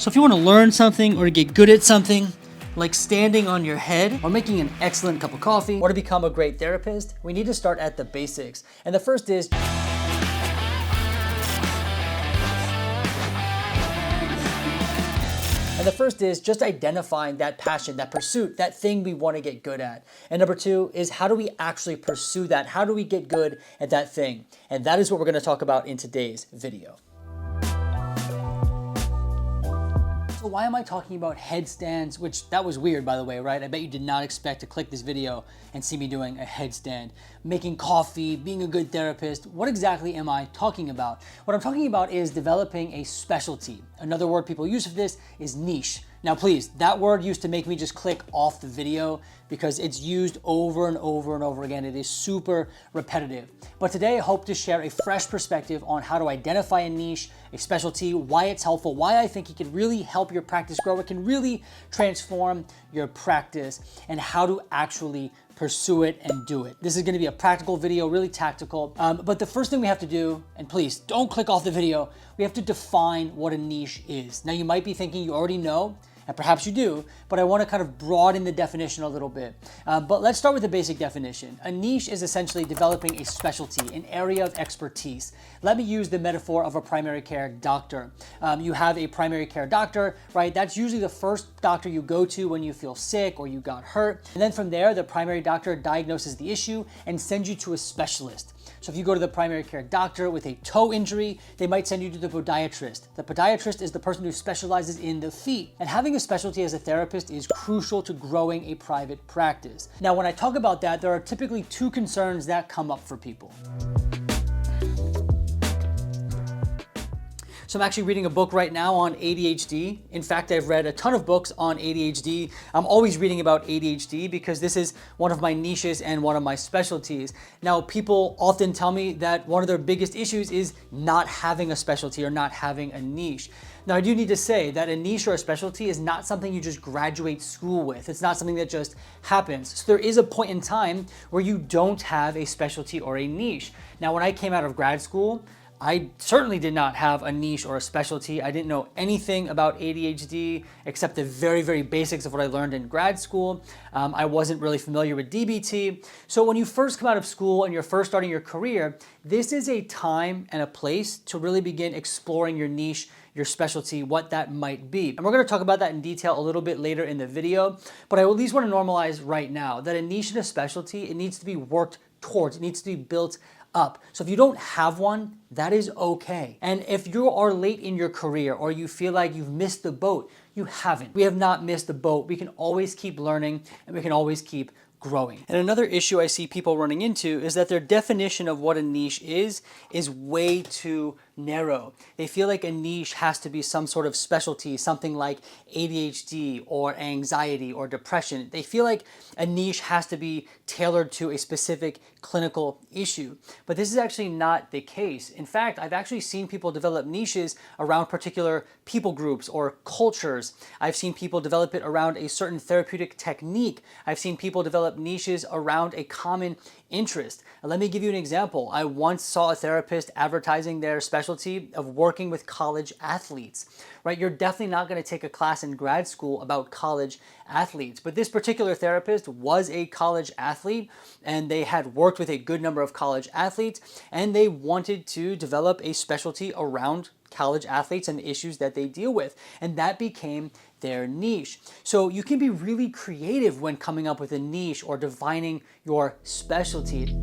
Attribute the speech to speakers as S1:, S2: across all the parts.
S1: So if you want to learn something or to get good at something, like standing on your head, or making an excellent cup of coffee, or to become a great therapist, we need to start at the basics. And the first is just identifying that passion, that pursuit, that thing we want to get good at. And number two is, how do we actually pursue that? How do we get good at that thing? And that is what we're going to talk about in today's video. So why am I talking about headstands? Which, that was weird, by the way, right? I bet you did not expect to click this video and see me doing a headstand. Making coffee, being a good therapist. What exactly am I talking about? What I'm talking about is developing a specialty. Another word people use for this is niche. Now please, that word used to make me just click off the video because it's used over and over and over again. It is super repetitive. But today I hope to share a fresh perspective on how to identify a niche, a specialty, why it's helpful, why I think it can really help your practice grow, it can really transform your practice, and how to actually pursue it and do it. This is gonna be a practical video, really tactical. But the first thing we have to do, and please don't click off the video, we have to define what a niche is. Now you might be thinking you already know, and perhaps you do, but I want to kind of broaden the definition a little bit. But let's start with the basic definition. A niche is essentially developing a specialty, an area of expertise. Let me use the metaphor of a primary care doctor. You have a primary care doctor, right? That's usually the first doctor you go to when you feel sick or you got hurt. And then from there, the primary doctor diagnoses the issue and sends you to a specialist. So if you go to the primary care doctor with a toe injury, they might send you to the podiatrist. The podiatrist is the person who specializes in the feet. And having a specialty as a therapist is crucial to growing a private practice. Now, when I talk about that, there are typically two concerns that come up for people. So I'm actually reading a book right now on ADHD. In fact, I've read a ton of books on ADHD. I'm always reading about ADHD because this is one of my niches and one of my specialties. Now, people often tell me that one of their biggest issues is not having a specialty or not having a niche. Now, I do need to say that a niche or a specialty is not something you just graduate school with. It's not something that just happens. So there is a point in time where you don't have a specialty or a niche. Now, when I came out of grad school, I certainly did not have a niche or a specialty. I didn't know anything about ADHD except the very, very basics of what I learned in grad school. I wasn't really familiar with DBT. So when you first come out of school and you're first starting your career, this is a time and a place to really begin exploring your niche, your specialty, what that might be. And we're gonna talk about that in detail a little bit later in the video, but I at least wanna normalize right now that a niche and a specialty, it needs to be worked towards, it needs to be built up. So if you don't have one, that is okay. And if you are late in your career or you feel like you've missed the boat, you haven't. We have not missed the boat. We can always keep learning and we can always keep growing. And another issue I see people running into is that their definition of what a niche is way too narrow. They feel like a niche has to be some sort of specialty, something like ADHD or anxiety or depression. They feel like a niche has to be tailored to a specific clinical issue. But this is actually not the case. In fact, I've actually seen people develop niches around particular people groups or cultures. I've seen people develop it around a certain therapeutic technique. I've seen people develop niches around a common interest. And let me give you an example. I once saw a therapist advertising their specialty of working with college athletes, right? You're definitely not going to take a class in grad school about college athletes, but this particular therapist was a college athlete and they had worked with a good number of college athletes and they wanted to develop a specialty around college athletes and the issues that they deal with. And that became their niche. So you can be really creative when coming up with a niche or defining your specialty.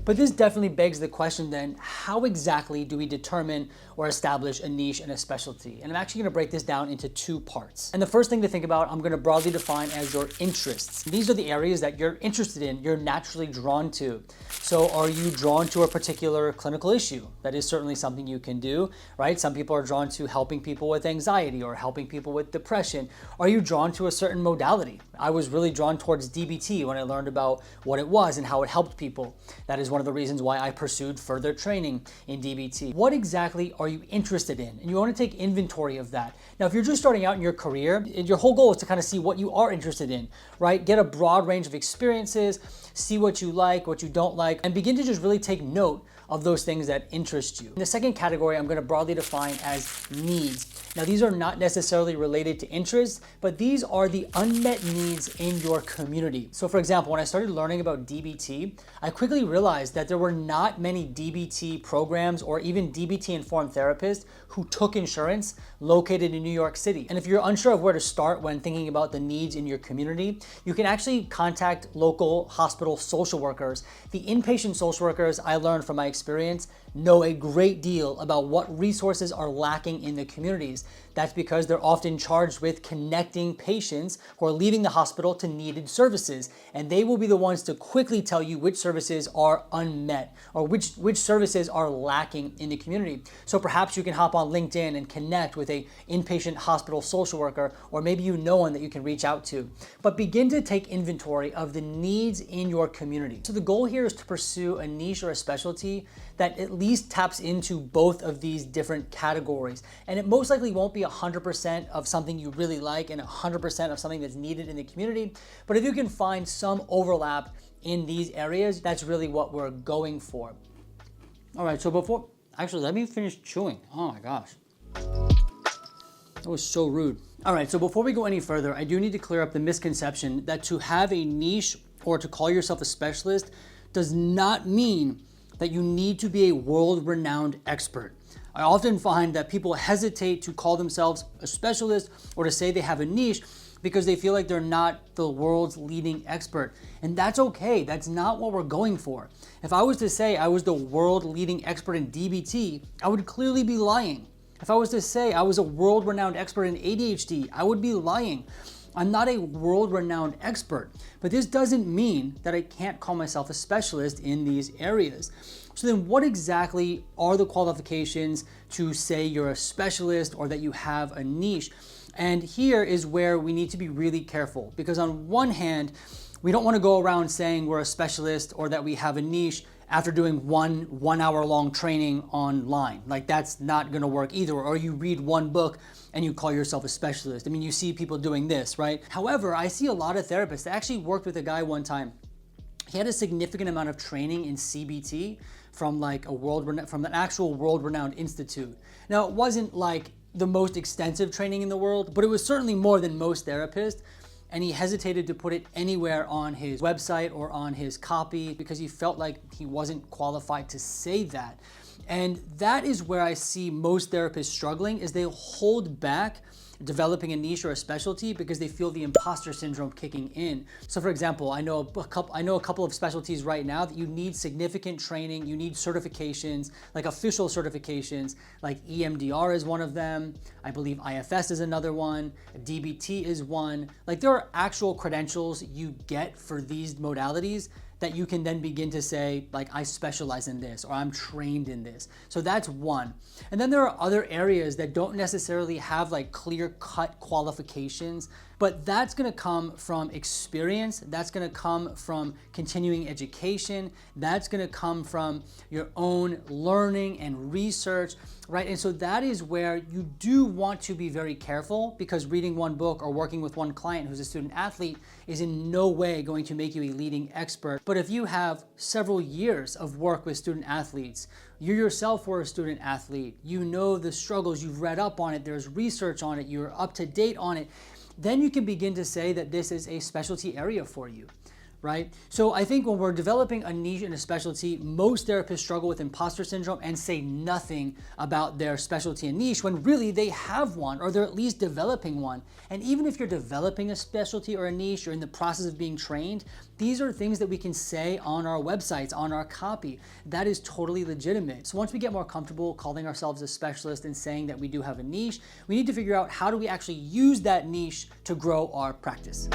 S1: But this definitely begs the question then, how exactly do we determine or establish a niche and a specialty? And I'm actually gonna break this down into two parts. And the first thing to think about, I'm gonna broadly define as your interests. These are the areas that you're interested in, you're naturally drawn to. So are you drawn to a particular clinical issue? That is certainly something you can do, right? Some people are drawn to helping people with anxiety or helping people with depression. Are you drawn to a certain modality? I was really drawn towards DBT when I learned about what it was and how it helped people. That is one of the reasons why I pursued further training in DBT. What exactly are you interested in? And you want to take inventory of that. Now, if you're just starting out in your career, your whole goal is to kind of see what you are interested in, right? Get a broad range of experiences, see what you like, what you don't like, and begin to just really take note of those things that interest you. The second category I'm going to broadly define as needs. Now, these are not necessarily related to interests, but these are the unmet needs in your community. So for example, when I started learning about DBT, I quickly realized that there were not many DBT programs or even DBT-informed therapists who took insurance located in New York City. And if you're unsure of where to start when thinking about the needs in your community, you can actually contact local hospital social workers. The inpatient social workers, I learned from my experience, know a great deal about what resources are lacking in the communities. That's because they're often charged with connecting patients who are leaving the hospital to needed services. And they will be the ones to quickly tell you which services are unmet or which services are lacking in the community. So perhaps you can hop on LinkedIn and connect with a inpatient hospital social worker, or maybe you know one that you can reach out to. But begin to take inventory of the needs in your community. So the goal here is to pursue a niche or a specialty that at least taps into both of these different categories. And it most likely won't be 100% of something you really like and 100% of something that's needed in the community. But if you can find some overlap in these areas, that's really what we're going for. All right, so actually, let me finish chewing. Oh my gosh. That was so rude. All right, so before we go any further, I do need to clear up the misconception that to have a niche or to call yourself a specialist does not mean that you need to be a world-renowned expert. I often find that people hesitate to call themselves a specialist or to say they have a niche because they feel like they're not the world's leading expert. And that's okay, that's not what we're going for. If I was to say I was the world leading expert in DBT, I would clearly be lying. If I was to say I was a world-renowned expert in ADHD, I would be lying. I'm not a world-renowned expert, but this doesn't mean that I can't call myself a specialist in these areas. So then what exactly are the qualifications to say you're a specialist or that you have a niche? And here is where we need to be really careful, because on one hand, we don't want to go around saying we're a specialist or that we have a niche after doing one hour long training online. Like, that's not gonna work either. Or you read one book and you call yourself a specialist. I mean, you see people doing this, right? However, I see a lot of therapists. I actually worked with a guy one time. He had a significant amount of training in CBT from from an actual world-renowned institute. Now, it wasn't like the most extensive training in the world, but it was certainly more than most therapists. And he hesitated to put it anywhere on his website or on his copy because he felt like he wasn't qualified to say that. And that is where I see most therapists struggling, is they hold back developing a niche or a specialty because they feel the imposter syndrome kicking in. So for example, I know a couple of specialties right now that you need significant training, you need certifications, like official certifications, like EMDR is one of them. I believe IFS is another one. DBT is one. Like, there are actual credentials you get for these modalities that you can then begin to say, like, I specialize in this, or I'm trained in this. So that's one. And then there are other areas that don't necessarily have like clear-cut qualifications, but that's gonna come from experience, that's gonna come from continuing education, that's gonna come from your own learning and research, right? And so that is where you do want to be very careful, because reading one book or working with one client who's a student athlete is in no way going to make you a leading expert. But if you have several years of work with student athletes, you yourself were a student athlete, you know the struggles, you've read up on it, there's research on it, you're up to date on it, then you can begin to say that this is a specialty area for you, right? So I think when we're developing a niche and a specialty, most therapists struggle with imposter syndrome and say nothing about their specialty and niche when really they have one, or they're at least developing one. And even if you're developing a specialty or a niche, or in the process of being trained, these are things that we can say on our websites, on our copy. That is totally legitimate. So once we get more comfortable calling ourselves a specialist and saying that we do have a niche, we need to figure out how do we actually use that niche to grow our practice.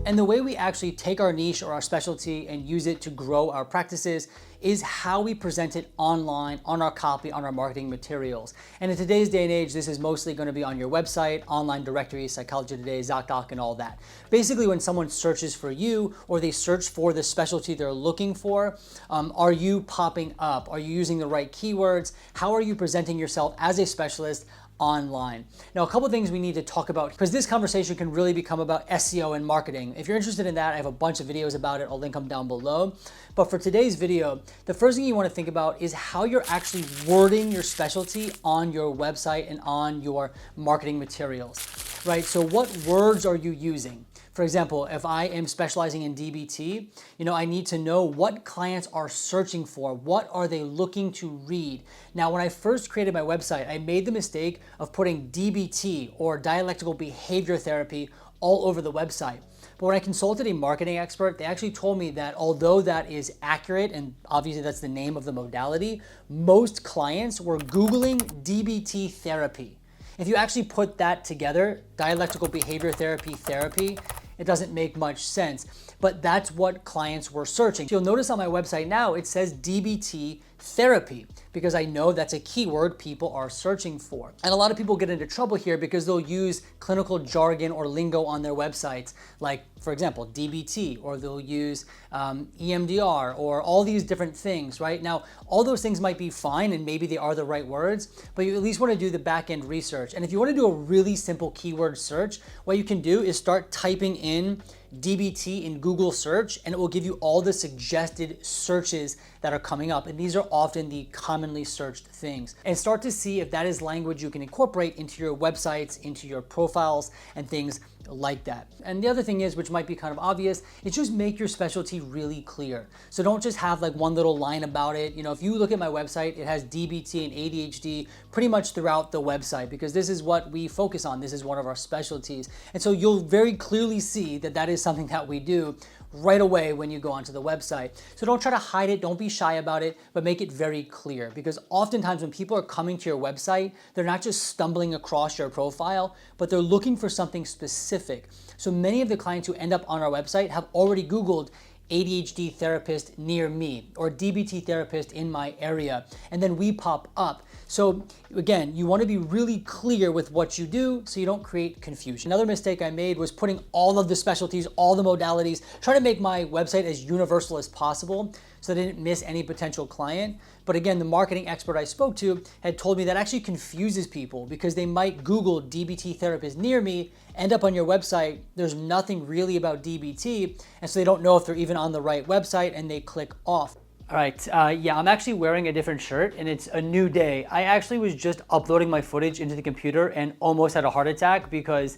S1: And the way we actually take our niche or our specialty and use it to grow our practices is how we present it online, on our copy, on our marketing materials. And in today's day and age, this is mostly going to be on your website, online directories, Psychology Today, ZocDoc, and all that. Basically, when someone searches for you or they search for the specialty they're looking for, are you popping up? Are you using the right keywords? How are you presenting yourself as a specialist online? Now, a couple of things we need to talk about, because this conversation can really become about SEO and marketing. If you're interested in that, I have a bunch of videos about it. I'll link them down below. But for today's video, the first thing you want to think about is how you're actually wording your specialty on your website and on your marketing materials, right? So what words are you using? For example, if I am specializing in DBT, I need to know what clients are searching for. What are they looking to read? Now, when I first created my website, I made the mistake of putting DBT or dialectical behavior therapy all over the website. But when I consulted a marketing expert, they actually told me that although that is accurate, and obviously that's the name of the modality, most clients were Googling DBT therapy. If you actually put that together, dialectical behavior therapy, it doesn't make much sense, but that's what clients were searching. You'll notice on my website now, it says DBT therapy, because I know that's a keyword people are searching for. And a lot of people get into trouble here because they'll use clinical jargon or lingo on their websites, like, for example, DBT, or they'll use EMDR, or all these different things, right? Now, all those things might be fine, and maybe they are the right words, but you at least want to do the back-end research. And if you want to do a really simple keyword search, what you can do is start typing in DBT in Google search, and it will give you all the suggested searches that are coming up. And these are often the commonly searched things. And start to see if that is language you can incorporate into your websites, into your profiles, and things like that. And the other thing is, which might be kind of obvious, is just make your specialty really clear. So don't just have like one little line about it. If you look at my website, it has DBT and ADHD pretty much throughout the website, because this is what we focus on. This is one of our specialties. And so you'll very clearly see that that is something that we do right away when you go onto the website. So don't try to hide it, don't be shy about it, but make it very clear, because oftentimes when people are coming to your website, they're not just stumbling across your profile, but they're looking for something specific. So many of the clients who end up on our website have already Googled ADHD therapist near me or DBT therapist in my area, and then we pop up. So again, you want to be really clear with what you do so you don't create confusion. Another mistake I made was putting all of the specialties, all the modalities, trying to make my website as universal as possible so I didn't miss any potential client. But again, the marketing expert I spoke to had told me that actually confuses people, because they might Google DBT therapist near me, end up on your website, there's nothing really about DBT, and so they don't know if they're even on the right website, and they click off. All right, yeah, I'm actually wearing a different shirt, and it's a new day. I actually was just uploading my footage into the computer and almost had a heart attack, because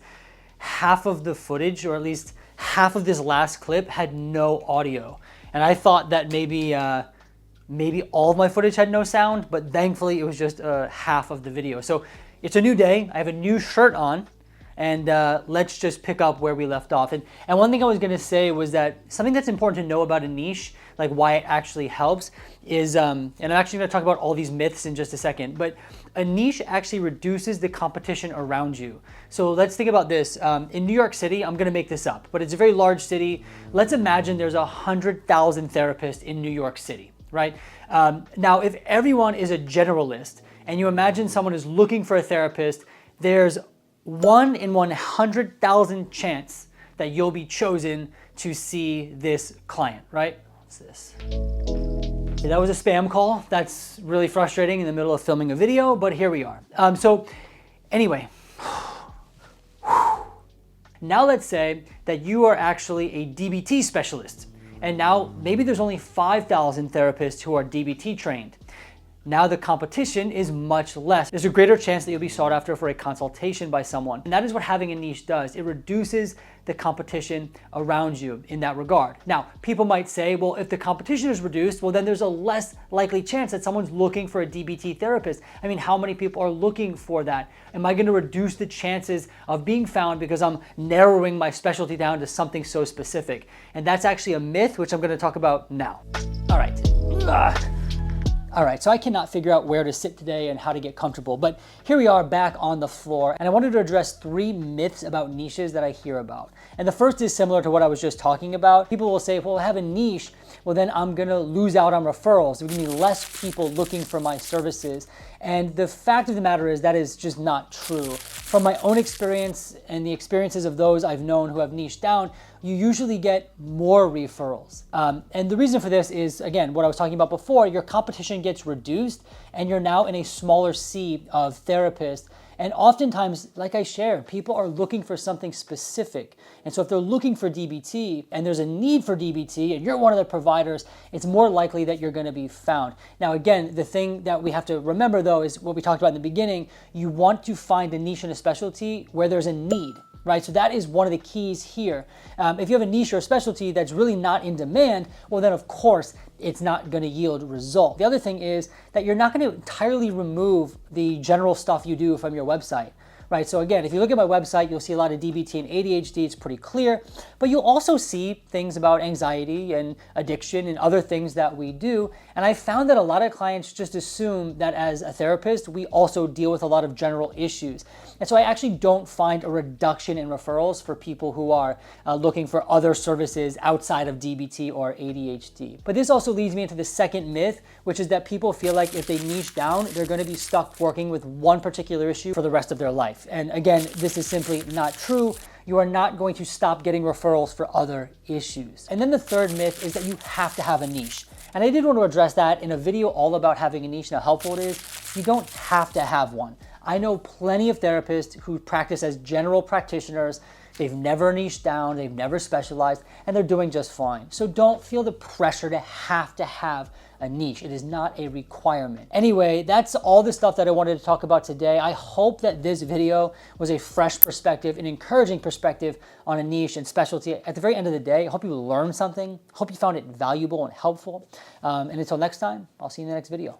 S1: half of the footage, or at least half of this last clip, had no audio. And I thought that maybe all of my footage had no sound, but thankfully it was just half of the video. So it's a new day, I have a new shirt on, and let's just pick up where we left off. And one thing I was gonna say was that something that's important to know about a niche, like why it actually helps, is, and I'm actually gonna talk about all these myths in just a second, but a niche actually reduces the competition around you. So let's think about this. In New York City, I'm gonna make this up, but it's a very large city. Let's imagine there's 100,000 therapists in New York City, right? Now, if everyone is a generalist, and you imagine someone is looking for a therapist, there's 1 in 100,000 chance that you'll be chosen to see this client, right? What's this? Yeah, that was a spam call. That's really frustrating in the middle of filming a video, but here we are. So anyway, now let's say that you are actually a DBT specialist, and now maybe there's only 5,000 therapists who are DBT trained. Now the competition is much less. There's a greater chance that you'll be sought after for a consultation by someone. And that is what having a niche does. It reduces the competition around you in that regard. Now, people might say, well, if the competition is reduced, well, then there's a less likely chance that someone's looking for a DBT therapist. I mean, how many people are looking for that? Am I gonna reduce the chances of being found because I'm narrowing my specialty down to something so specific? And that's actually a myth, which I'm gonna talk about now. All right. All right, so I cannot figure out where to sit today and how to get comfortable, but here we are back on the floor, and I wanted to address 3 myths about niches that I hear about. And the first is similar to what I was just talking about. People will say, well, I have a niche, well then I'm gonna lose out on referrals. There's gonna be less people looking for my services. And the fact of the matter is that is just not true. From my own experience and the experiences of those I've known who have niched down, you usually get more referrals. And the reason for this is, again, what I was talking about before, your competition gets reduced and you're now in a smaller sea of therapists. And oftentimes, like I shared, people are looking for something specific. And so if they're looking for DBT and there's a need for DBT and you're one of the providers, it's more likely that you're going to be found. Now, again, the thing that we have to remember though is what we talked about in the beginning. You want to find a niche and a specialty where there's a need. Right? So that is one of the keys here. If you have a niche or a specialty that's really not in demand, well then of course it's not going to yield result. The other thing is that you're not going to entirely remove the general stuff you do from your website. Right? So again, if you look at my website, you'll see a lot of DBT and ADHD. It's pretty clear, but you'll also see things about anxiety and addiction and other things that we do. And I found that a lot of clients just assume that as a therapist, we also deal with a lot of general issues. And so I actually don't find a reduction in referrals for people who are looking for other services outside of DBT or ADHD. But this also leads me into the second myth, which is that people feel like if they niche down, they're going to be stuck working with one particular issue for the rest of their life. And again, this is simply not true. You are not going to stop getting referrals for other issues. And then the third myth is that you have to have a niche. And I did want to address that in a video all about having a niche and how helpful it is. You don't have to have one. I know plenty of therapists who practice as general practitioners. They've never niched down, they've never specialized, and they're doing just fine. So don't feel the pressure to have a niche. It is not a requirement. Anyway, that's all the stuff that I wanted to talk about today. I hope that this video was a fresh perspective, an encouraging perspective on a niche and specialty. At the very end of the day, I hope you learned something. I hope you found it valuable and helpful. And until next time, I'll see you in the next video.